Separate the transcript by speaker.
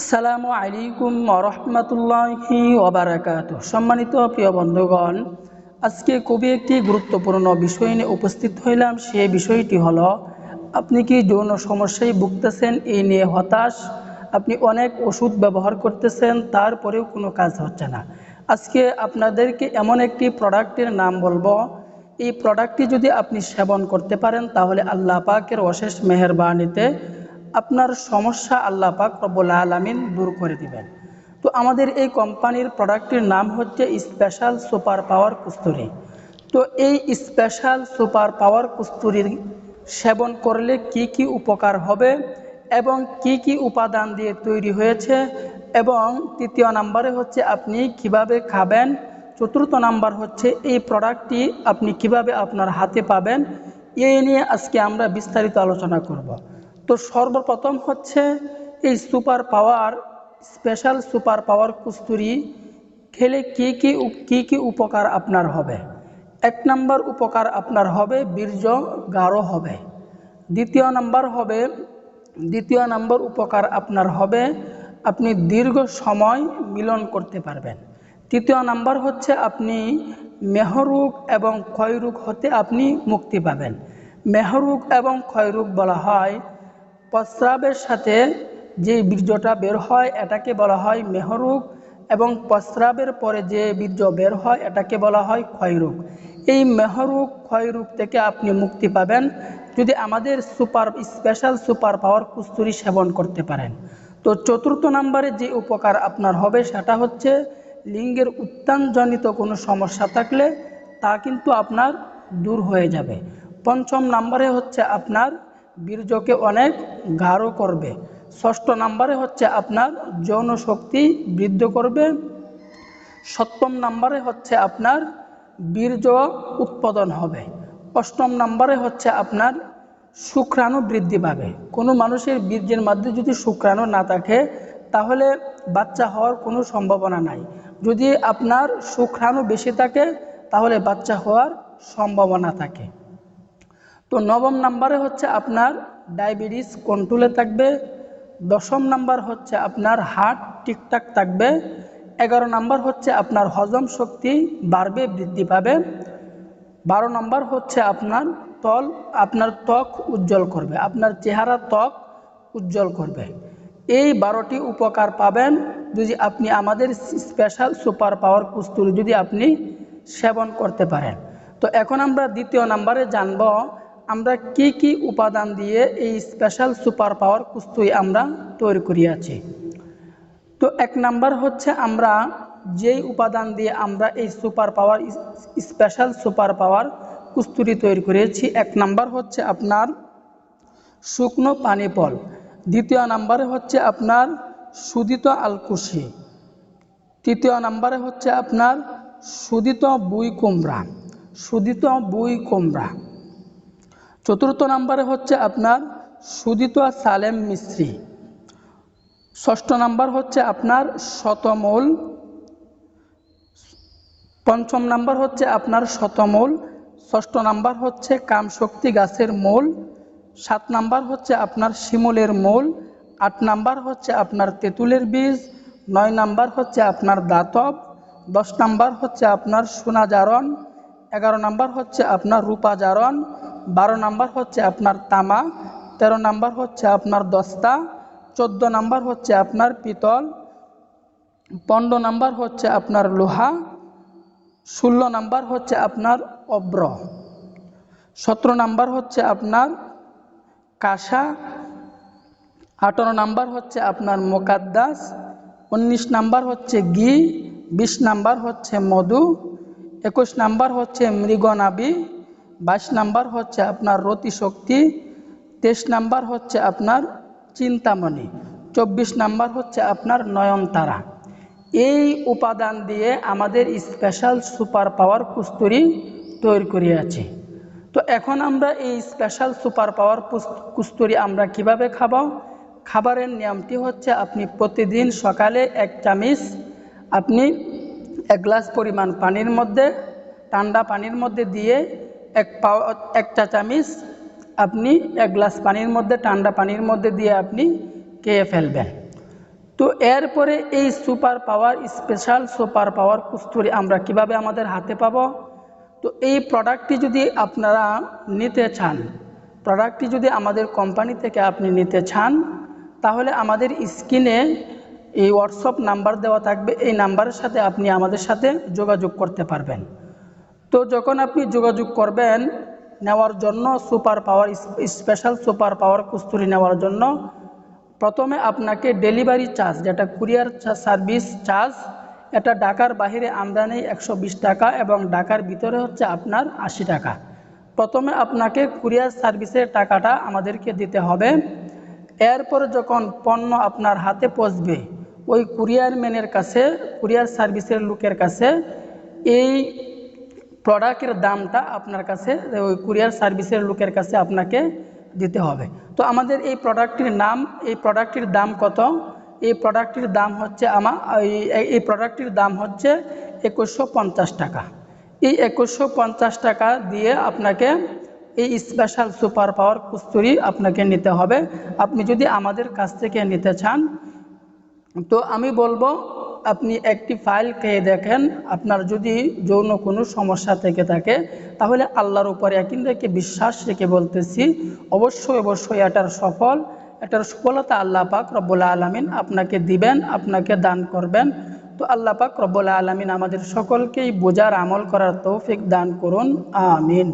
Speaker 1: আসসালামু আলাইকুম ওরহমতুল্লাহি ওবারাকাতুহ। সম্মানিত প্রিয় বন্ধুগণ, আজকে খুবই একটি গুরুত্বপূর্ণ বিষয় নিয়ে উপস্থিত হইলাম। সেই বিষয়টি হলো, আপনি কি যৌন সমস্যায় ভুগতেছেন, এই নিয়ে হতাশ, আপনি অনেক ওষুধ ব্যবহার করতেছেন, তারপরেও কোনো কাজ হচ্ছে না। আজকে আপনাদেরকে এমন একটি প্রোডাক্টের নাম বলবো, এই প্রোডাক্টটি যদি আপনি সেবন করতে পারেন তাহলে আল্লাহ পাকের অশেষ মেহেরবানিতে আপনার সমস্যা আল্লাহ পাক রব্বুল আলামিন দূর করে দিবেন। তো আমাদের এই কোম্পানির প্রোডাক্টটির নাম হচ্ছে স্পেশাল সুপার পাওয়ার কস্তুরি। তো এই স্পেশাল সুপার পাওয়ার কস্তুরির সেবন করলে কি কি উপকার হবে এবং কি কি উপাদান দিয়ে তৈরি হয়েছে, এবং তৃতীয় নাম্বারে হচ্ছে আপনি কিভাবে খাবেন, চতুর্থ নাম্বার হচ্ছে এই প্রোডাক্টটি আপনি কিভাবে আপনার হাতে পাবেন, এই নিয়ে আজকে আমরা বিস্তারিত আলোচনা করব। তো সর্বপ্রথম হচ্ছে এই super power special super power Kasturi খেলে কি কি উপকার আপনার হবে। এক নাম্বার উপকার আপনার হবে বীর্য গাঢ় হবে। দ্বিতীয় নাম্বার উপকার আপনার হবে আপনি দীর্ঘ সময় মিলন করতে পারবেন। তৃতীয় নাম্বার হচ্ছে আপনি মেহরোগ এবং ক্ষয়রোগ হতে আপনি মুক্তি পাবেন। মেহরোগ এবং ক্ষয়রোগ বলা হয় প্রস্রাবের সাথে যে বীর্যটা বের হয় এটাকে বলা হয় মেহরোগ, এবং প্রস্রাবের পরে যে বীর্য বের হয় এটাকে বলা হয় ক্ষয়রোগ। এই মেহরোগ ক্ষয়রোগ থেকে আপনি মুক্তি পাবেন যদি আমাদের স্পেশাল সুপার পাওয়ার কস্তুরি সেবন করতে পারেন। তো চতুর্থ নম্বরে যে উপকার আপনার হবে সেটা হচ্ছে লিঙ্গের উত্থানজনিত কোনো সমস্যা থাকলে তা কিন্তু আপনার দূর হয়ে যাবে। পঞ্চম নম্বরে হচ্ছে আপনার বীর্যকে অনেক গাঢ় করবে। ষষ্ঠ নম্বরে হচ্ছে আপনার যৌন শক্তি বৃদ্ধি করবে। সপ্তম নম্বরে হচ্ছে আপনার বীর্য উৎপাদন হবে। অষ্টম নম্বরে হচ্ছে আপনার শুক্রাণু বৃদ্ধি পাবে। কোনো মানুষের বীর্যের মধ্যে যদি শুক্রাণু না থাকে তাহলে বাচ্চা হওয়ার কোনো সম্ভাবনা নাই। যদি আপনার শুক্রাণু বেশি থাকে তাহলে বাচ্চা হওয়ার সম্ভাবনা থাকে। তো নবম নম্বরে হচ্ছে আপনার ডায়াবেটিস কন্ট্রোলে থাকবে। দশম নাম্বার হচ্ছে আপনার হার্ট ঠিকঠাক থাকবে। 11 নাম্বার হচ্ছে আপনার হজম শক্তি বাড়বে, বৃদ্ধি পাবে। 12 নাম্বার হচ্ছে আপনার ত্বক উজ্জ্বল করবে, আপনার চেহারা ত্বক উজ্জ্বল করবে। এই 12টি উপকার পাবেন যদি আপনি আমাদের স্পেশাল সুপার পাওয়ার কস্তুরি যদি আপনি সেবন করতে পারেন। তো এখন আমরা দ্বিতীয় নাম্বারে জানব আমরা কি কি উপাদান দিয়ে এই স্পেশাল সুপার পাওয়ার কস্তুরি আমরা তৈরি করিয়াছি। তো এক নাম্বার হচ্ছে আমরা যেই উপাদান দিয়ে আমরা এই স্পেশাল সুপার পাওয়ার কস্তুরি তৈরি করেছি, এক নাম্বার হচ্ছে আপনার শুকনো পানি ফল। দ্বিতীয় নাম্বারে হচ্ছে আপনার শোধিত আলকুশি। তৃতীয় নাম্বারে হচ্ছে আপনার শোধিত বুই কুমড়া। চতুর্থ নাম্বারে হচ্ছে আপনার শোধিত সালেম মিশ্রি। ষষ্ঠ নাম্বার হচ্ছে আপনার শতমূল। পঞ্চম নাম্বার হচ্ছে আপনার শতমূল। ষষ্ঠ নাম্বার হচ্ছে কামশক্তি গাছের মূল। 7 নাম্বার হচ্ছে আপনার শিমুলের মূল। 8 নাম্বার হচ্ছে আপনার তেঁতুলের বীজ। 9 নাম্বার হচ্ছে আপনার দাতব। 10 নাম্বার হচ্ছে আপনার সোনা জারণ। 11 নাম্বার হচ্ছে আপনার রূপা জারণ। 12 নাম্বার হচ্ছে আপনার তামা। 13 নাম্বার হচ্ছে আপনার দস্তা। 14 নাম্বার হচ্ছে আপনার পিতল। 15 নাম্বার হচ্ছে আপনার লোহা। 16 নাম্বার হচ্ছে আপনার অভ্র। 17 নাম্বার হচ্ছে আপনার কাঁসা। 18 নাম্বার হচ্ছে আপনার মোকাদ্দাস। 19 নাম্বার হচ্ছে ঘি। 20 নাম্বার হচ্ছে মধু। 21 নাম্বার হচ্ছে মৃগনাভি। 22 নাম্বার হচ্ছে আপনার রতিশক্তি। 23 নাম্বার হচ্ছে আপনার চিন্তামণি। 24 নাম্বার হচ্ছে আপনার নয়নতারা। এই উপাদান দিয়ে আমাদের স্পেশাল সুপার পাওয়ার কস্তুরি তৈরি করিয়াছি। তো এখন আমরা এই স্পেশাল সুপার পাওয়ার কস্তুরি আমরা কিভাবে খাবো। খাবারের নিয়মটি হচ্ছে আপনি প্রতিদিন সকালে 1 চামচ আপনি 1 গ্লাস পরিমাণ পানির মধ্যে, ঠান্ডা পানির মধ্যে দিয়ে 1 চা চামচ আপনি 1 গ্লাস পানির মধ্যে, ঠান্ডা পানির মধ্যে দিয়ে আপনি খেয়ে ফেলবেন। তো তো এরপরে এই super power special super power Kasturi আমরা কিভাবে আমাদের হাতে পাবো? তো এই প্রোডাক্টটি যদি আপনারা নিতে চান, প্রোডাক্টটি যদি আমাদের কোম্পানি থেকে আপনি নিতে চান, তাহলে আমাদের স্ক্রিনে এই হোয়াটসঅ্যাপ নাম্বার দেওয়া থাকবে, এই নাম্বারের সাথে আপনি আমাদের সাথে যোগাযোগ করতে পারবেন। তো যখন আপনি যোগাযোগ করবেন নেওয়ার জন্য super power special super power Kasturi নেওয়ার জন্য, প্রথমে আপনাকে ডেলিভারি চার্জ, যেটা কুরিয়ার সার্ভিস চার্জ, এটা ঢাকার বাইরে আমরা নেই 120 টাকা এবং ঢাকার ভিতরে হচ্ছে আপনার 80 টাকা। প্রথমে আপনাকে কুরিয়ার সার্ভিসের টাকাটা আমাদেরকে দিতে হবে। এরপর যখন পণ্য আপনার হাতে পৌঁছবে, ওই কুরিয়ার ম্যানের কাছে, কুরিয়ার সার্ভিসের লোকের কাছে এই প্রোডাক্টের দামটা আপনার কাছে, ওই কুরিয়ার সার্ভিসের লোকের কাছে আপনাকে দিতে হবে। তো আমাদের এই প্রোডাক্টটির দাম কত? এই প্রোডাক্টটির দাম হচ্ছে এই প্রোডাক্টটির দাম হচ্ছে 2150 টাকা। এই 2150 টাকা দিয়ে আপনাকে এই স্পেশাল সুপার পাওয়ার কস্তুরী আপনাকে নিতে হবে, আপনি যদি আমাদের কাছ থেকে নিতে চান। তো আমি বলবো আপনি একটি ফাইল খেয়ে দেখেন, আপনার যদি যৌন কোনো সমস্যা থেকে থাকে, তাহলে আল্লাহর উপরে ইয়াকিন রেখে, বিশ্বাস রেখে বলতেছি, অবশ্যই এটার সফলতা আল্লাহ পাক রব্বুল আলামিন আপনাকে দিবেন, আপনাকে দান করবেন। তো আল্লাহ পাক রব্বুল আলামিন আমাদের সকলকেই বোঝার, আমল করার তৌফিক দান করুন, আমিন।